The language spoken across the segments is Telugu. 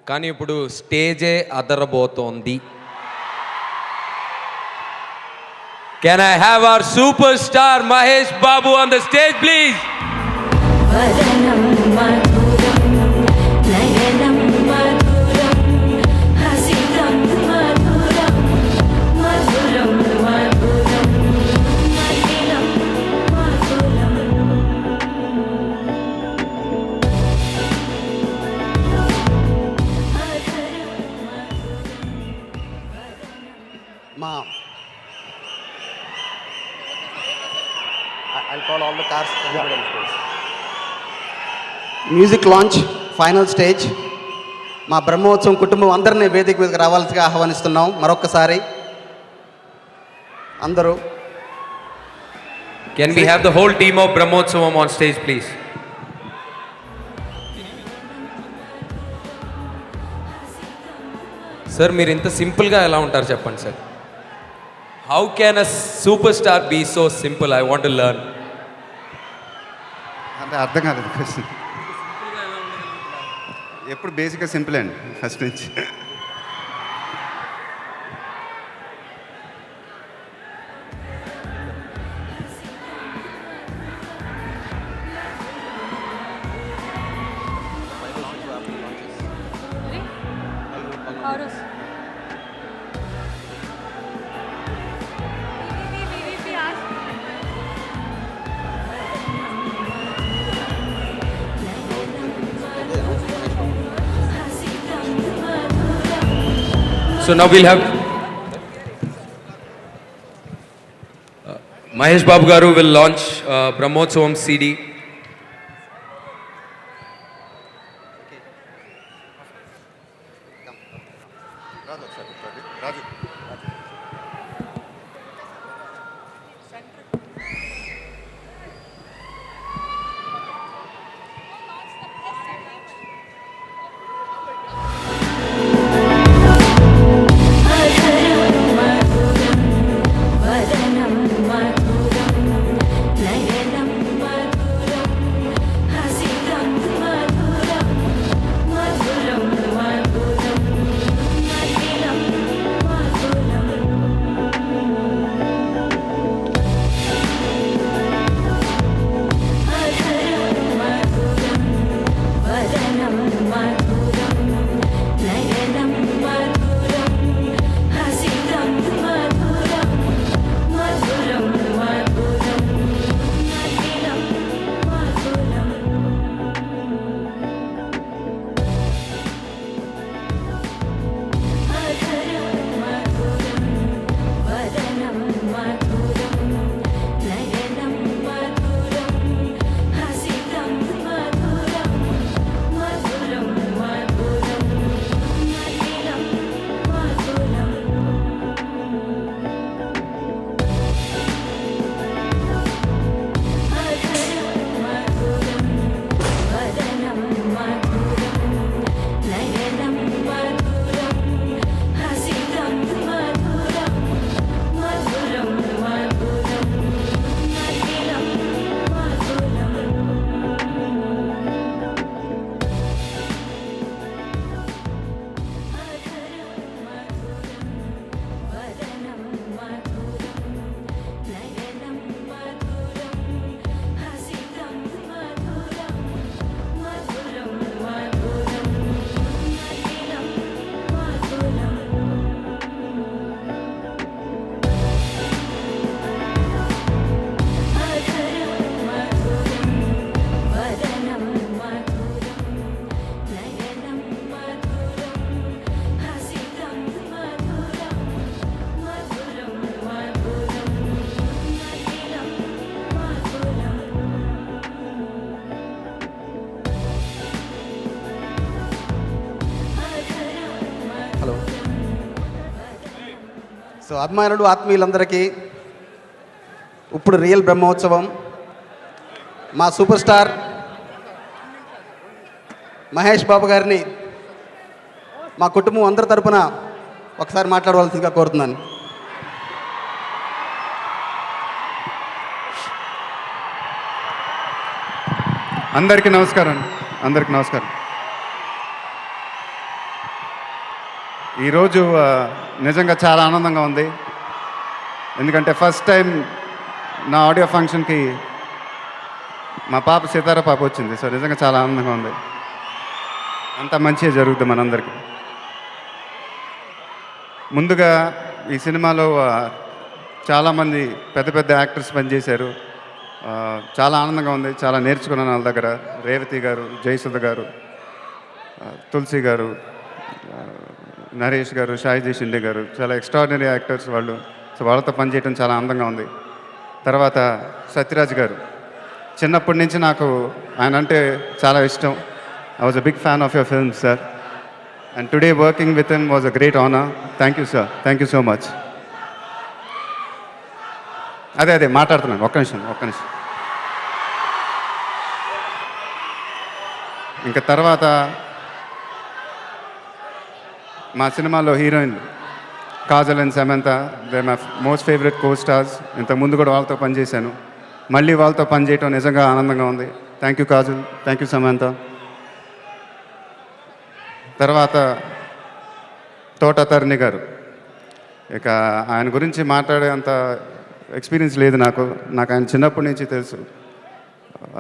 కానీ ఇప్పుడు స్టేజే అదరబోతోంది. Can I have our superstar Mahesh Babu on the stage please? I'll call all the cars. Music launch final stage. మా బ్రహ్మోత్సవం కుటుంబం అందరినీ వేదిక మీదకి రావాల్సిగా ఆహ్వానిస్తున్నాం. మరొక్కసారి అందరూ. Can we have the whole team of Brahmotsavam on stage please? Sir మీరు ఇంత సింపుల్గా ఎలా ఉంటారు చెప్పండి sir. How can a super star be so simple? I want to learn. అంటే అర్థం కాలేదు క్వశ్చన్. ఎప్పుడు బేసిక్గా సింపుల్ అండి ఫస్ట్ నుంచి. So now we'll have Mahesh Babu Garu will launch Brahmotsavam CD. So అభిమానులు ఆత్మీయులందరికీ ఇప్పుడు రియల్ బ్రహ్మోత్సవం మా సూపర్ స్టార్ మహేష్ బాబు గారిని మా కుటుంబం అందరి తరపున ఒకసారి మాట్లాడవలసిందిగా కోరుతున్నాను. అందరికీ నమస్కారం. అందరికీ నమస్కారం. ఈరోజు నిజంగా చాలా ఆనందంగా ఉంది. ఎందుకంటే ఫస్ట్ టైం నా ఆడియో ఫంక్షన్కి మా పాప సితార పాప వచ్చింది. సో నిజంగా చాలా ఆనందంగా ఉంది. అంతా మంచిగా జరుగుతుంది మనందరికీ. ముందుగా ఈ సినిమాలో చాలామంది పెద్ద పెద్ద యాక్టర్స్ పనిచేశారు. చాలా ఆనందంగా ఉంది. చాలా నేర్చుకున్నాను వాళ్ళ దగ్గర. రేవతి గారు, జయసుధ గారు, తులసి గారు, నరేష్ గారు, షాయిజీ షిండే గారు, చాలా ఎక్స్ట్రాడినరీ యాక్టర్స్ వాళ్ళు. సో వాళ్ళతో పనిచేయడం చాలా ఆనందంగా ఉంది. తర్వాత సత్యరాజ్ గారు, చిన్నప్పటి నుంచి నాకు ఆయన అంటే చాలా ఇష్టం. I was a big fan of your film sir. And today working with him was a great honour. Thank you sir, thank you so much. అదే మాట్లాడుతున్నాను. ఒక్క నిమిషం. ఇంకా తర్వాత మా సినిమాలో heroine Kajal and Samantha, they my most favourite co stars. ఇంతకుముందు కూడా వాళ్ళతో పనిచేశాను. మళ్ళీ వాళ్ళతో పనిచేయటం నిజంగా ఆనందంగా ఉంది. Thank you Kajal, thank you Samantha. తర్వాత తోట తరుణి గారు, ఇక ఆయన గురించి మాట్లాడే అంత ఎక్స్పీరియన్స్ లేదు నాకు. ఆయన చిన్నప్పటి నుంచి తెలుసు.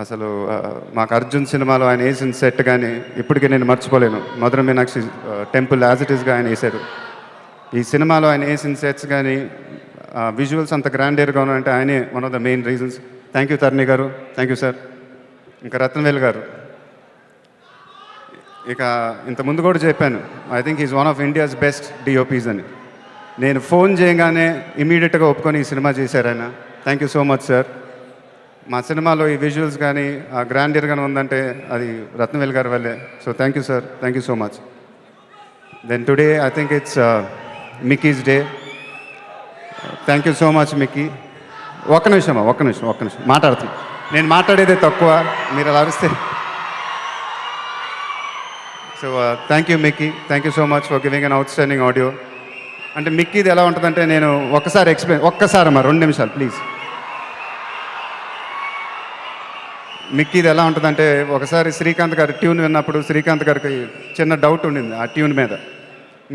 అసలు మాకు అర్జున్ సినిమాలో ఆయన వేసిన సెట్ కానీ ఇప్పటికీ నేను మర్చిపోలేను. మధుర మీనాక్షి టెంపుల్ యాజ్ ఇట్ ఈస్గా ఆయన వేశారు. ఈ సినిమాలో ఆయన వేసిన సెట్స్ కానీ విజువల్స్ అంత గ్రాండియర్గా ఉన్నాయంటే ఆయనే one of the main reasons. Thank you Taruni garu, thank you sir. ఇంకా రత్నవేల్ గారు, ఇక ఇంతకుముందు కూడా చెప్పాను, I think is one of India's best DOPs అని. నేను ఫోన్ చేయగానే ఇమీడియట్గా ఒప్పుకొని ఈ సినిమా చేశారు ఆయన. Thank you so much sir. మా సినిమాలో ఈ విజువల్స్ కానీ ఆ గ్రాండియర్గానే ఉందంటే అది రత్నవేల్ గారి వల్లే. So thank you sir, thank you so much. Then today I think it's Mickey's day. Thank you so much Mickey. ఒక్క నిమిషం మాట్లాడుతున్నాను. నేను మాట్లాడేదే తక్కువ, మీరు అలా అరిస్తే. So thank you Mickey, thank you so much for giving an outstanding audio. అంటే మిక్కీది ఎలా ఉంటుందంటే, నేను ఒక్కసారి 2 నిమిషాలు ప్లీజ్. మిక్కీది ఎలా ఉంటుందంటే, ఒకసారి శ్రీకాంత్ గారి ట్యూన్ విన్నప్పుడు శ్రీకాంత్ గారికి చిన్న డౌట్ ఉండింది ఆ ట్యూన్ మీద.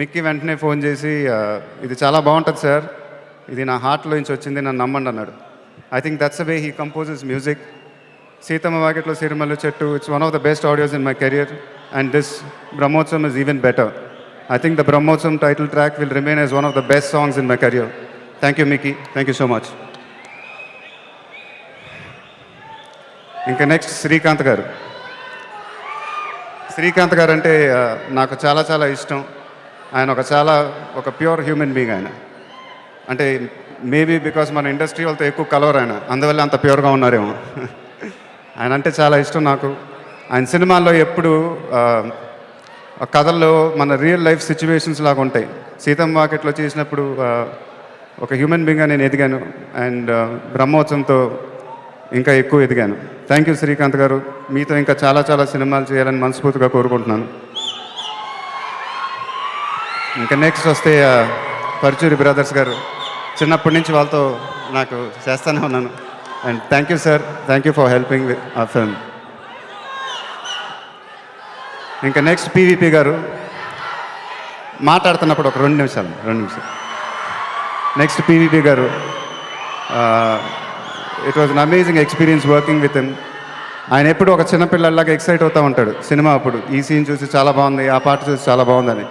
మిక్కీ వెంటనే ఫోన్ చేసి, ఇది చాలా బాగుంటుంది సార్, ఇది నా హార్ట్లో నుంచి వచ్చింది, నన్ను నమ్మండి అన్నాడు. I think that's the way he composes music. Seethamma వాకిట్లో సిరిమల్లు చెట్టు, it's one of the best audios in my career. And this Brahmotsavam is even better. I think the Brahmotsavam title track will remain as one of the best songs in my career. Thank you, Mickey. Thank you so much. ఇంకా నెక్స్ట్ శ్రీకాంత్ గారు అంటే నాకు చాలా చాలా ఇష్టం. ఆయన ఒక ప్యూర్ హ్యూమన్ బీయింగ్ ఆయన. అంటే మేబీ బికాస్ మన ఇండస్ట్రీ వాళ్ళతో ఎక్కువ కలవరు ఆయన, అందువల్ల అంత ప్యూర్గా ఉన్నారేమో. ఆయన అంటే చాలా ఇష్టం నాకు. ఆయన సినిమాల్లో ఎప్పుడు కథల్లో మన రియల్ లైఫ్ సిచ్యువేషన్స్ లాగా ఉంటాయి. సీతమ్మ వాకిట్లో చేసినప్పుడు ఒక హ్యూమన్ బీయింగ్గా నేను ఎదిగాను. అండ్ బ్రహ్మోత్సవంతో ఇంకా ఎక్కువ ఎదిగాను. థ్యాంక్ యూ శ్రీకాంత్ గారు. మీతో ఇంకా చాలా చాలా సినిమాలు చేయాలని మనస్ఫూర్తిగా కోరుకుంటున్నాను. ఇంకా నెక్స్ట్ వస్తే పరుచూరి బ్రదర్స్ గారు, చిన్నప్పటి నుంచి వాళ్ళతో నాకు చేస్తూనే ఉన్నాను. And thank you sir, thank you for helping with ఆ ఫిల్మ్. ఇంకా నెక్స్ట్ పీవీపీ గారు మాట్లాడుతున్నప్పుడు ఒక 2 నిమిషాలు. నెక్స్ట్ పీవీపీ గారు, it was an amazing experience working with him. ఆయన ఎప్పుడు ఒక చిన్నపిల్లలాగా ఎక్సైట్ అవుతూ ఉంటాడు సినిమా అప్పుడు. ఈ సీన్ చూసి చాలా బాగుంది, ఆ పాట చూసి చాలా బాగుందని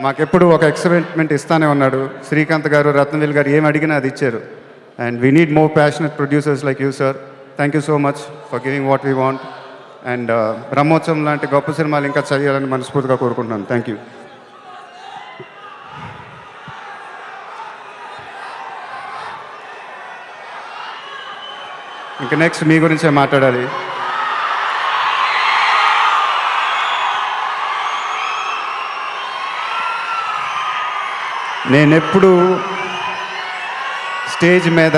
మాకెప్పుడు ఒక ఎక్సైట్మెంట్ ఇస్తానే ఉన్నాడు. శ్రీకాంత్ గారు, రత్నవేల్ గారు ఏం అడిగినా అది ఇచ్చారు. And we need more passionate producers like you sir. Thank you so much for giving what we want. And Brahmotsavam లాంటి గొప్ప సినిమాలు ఇంకా చేయాలని మనస్ఫూర్తిగా కోరుకుంటున్నాను. Thank you. ఇంకా నెక్స్ట్ మీ గురించే మాట్లాడాలి. నేనెప్పుడు స్టేజ్ మీద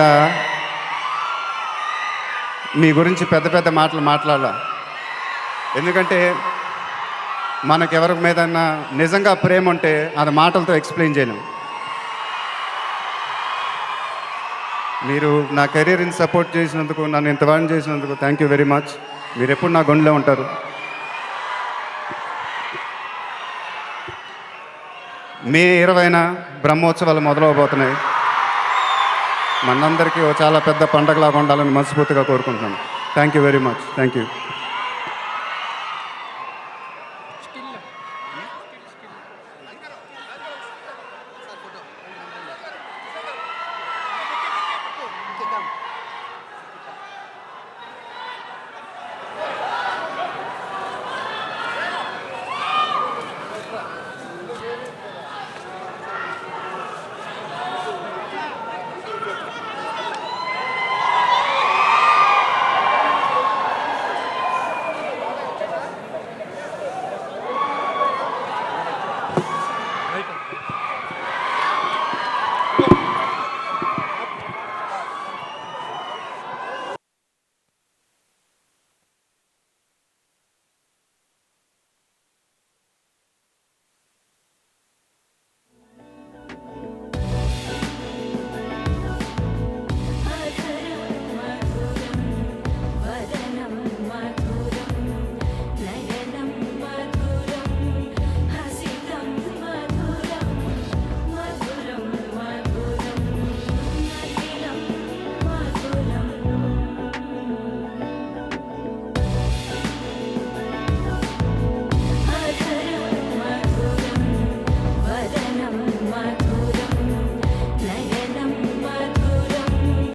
మీ గురించి పెద్ద పెద్ద మాటలు మాట్లాడాల. ఎందుకంటే మనకెవరి మీదన్నా నిజంగా ప్రేమ ఉంటే అది మాటలతో ఎక్స్ప్లెయిన్ చేయను. మీరు నా కెరీర్ని సపోర్ట్ చేసినందుకు, నన్ను ఇంతవాడిని చేసినందుకు థ్యాంక్ యూ వెరీ మచ్. మీరు ఎప్పుడు నా గుండెలో ఉంటారు. మే 20న బ్రహ్మోత్సవాలు మొదలవబోతున్నాయి. మనందరికీ ఓ చాలా పెద్ద పండగలాగా ఉండాలని మనస్ఫూర్తిగా కోరుకుంటున్నాను. Thank you very much. Thank you.